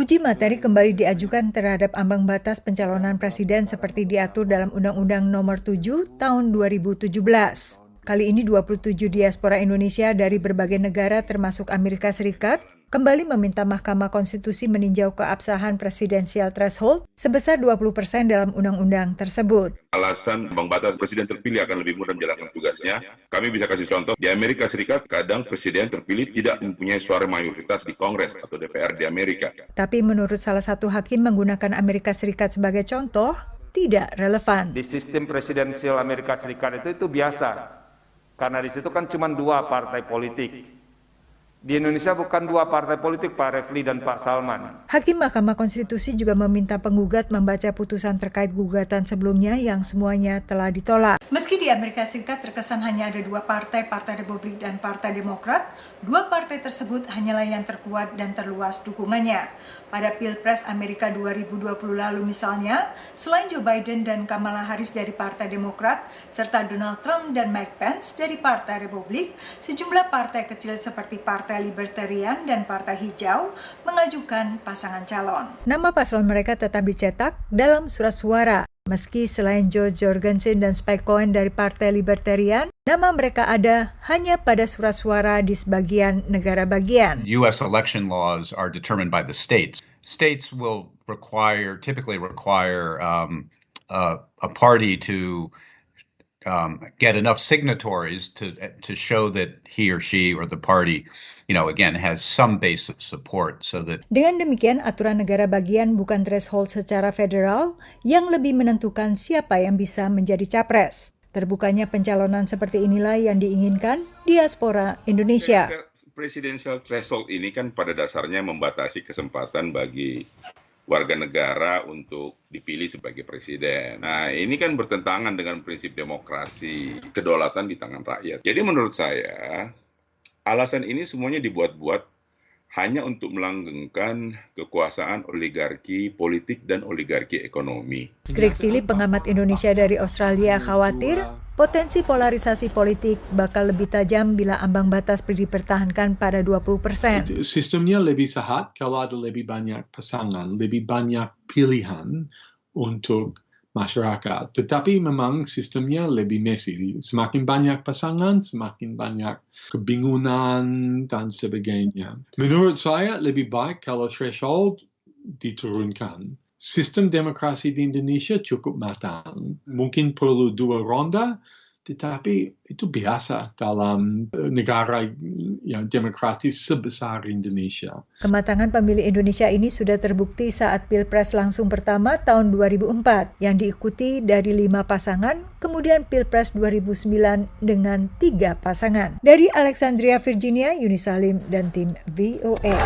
Uji materi kembali diajukan terhadap ambang batas pencalonan presiden seperti diatur dalam Undang-Undang Nomor 7 Tahun 2017. Kali ini 27 diaspora Indonesia dari berbagai negara termasuk Amerika Serikat kembali meminta Mahkamah Konstitusi meninjau keabsahan presidensial threshold sebesar 20% dalam undang-undang tersebut. Alasan ambang batas presiden terpilih akan lebih mudah menjalankan tugasnya. Kami bisa kasih contoh, di Amerika Serikat kadang presiden terpilih tidak mempunyai suara mayoritas di Kongres atau DPR di Amerika. Tapi menurut salah satu hakim menggunakan Amerika Serikat sebagai contoh, tidak relevan. Di sistem presidensial Amerika Serikat itu biasa. Karena di situ kan cuma 2 partai politik. Di Indonesia bukan 2 partai politik, Pak Refli dan Pak Salman. Hakim Mahkamah Konstitusi juga meminta penggugat membaca putusan terkait gugatan sebelumnya yang semuanya telah ditolak. Meski di Amerika Serikat terkesan hanya ada 2 partai, Partai Republik dan Partai Demokrat, 2 partai tersebut hanyalah yang terkuat dan terluas dukungannya. Pada Pilpres Amerika 2020 lalu misalnya, selain Joe Biden dan Kamala Harris dari Partai Demokrat, serta Donald Trump dan Mike Pence dari Partai Republik, sejumlah partai kecil seperti Partai Libertarian dan Partai Hijau mengajukan pasangan calon. Nama paslon mereka tetap dicetak dalam surat suara. Meski selain George Jorgensen dan Spike Cohen dari Partai Libertarian, nama mereka ada hanya pada surat suara di sebagian negara bagian. U.S. election laws are determined by the states. States will typically require a party to get enough signatories to show that he or she or the party, again, has some base of support so that. Dengan demikian, aturan negara bagian bukan threshold secara federal yang lebih menentukan siapa yang bisa menjadi capres. Terbukanya pencalonan seperti inilah yang diinginkan diaspora Indonesia. Presidential threshold ini kan pada dasarnya membatasi kesempatan bagi warga negara untuk dipilih sebagai presiden. Nah, ini kan bertentangan dengan prinsip demokrasi, kedaulatan di tangan rakyat. Jadi menurut saya, alasan ini semuanya dibuat-buat hanya untuk melanggengkan kekuasaan oligarki politik dan oligarki ekonomi. Greg Philip, pengamat Indonesia dari Australia, khawatir potensi polarisasi politik bakal lebih tajam bila ambang batas dipertahankan pada 20%. Sistemnya lebih sehat kalau ada lebih banyak pasangan, lebih banyak pilihan untuk masyarakat. Tetapi memang sistemnya lebih messy. Semakin banyak pasangan, semakin banyak kebingungan dan sebagainya. Menurut saya lebih baik kalau threshold diturunkan. Sistem demokrasi di Indonesia cukup matang. Mungkin perlu 2 ronde, tetapi itu biasa dalam negara yang demokratis sebesar Indonesia. Kematangan pemilih Indonesia ini sudah terbukti saat Pilpres langsung pertama tahun 2004 yang diikuti dari 5 pasangan, kemudian Pilpres 2009 dengan 3 pasangan. Dari Alexandria, Virginia, Yuni Salim dan tim VOA.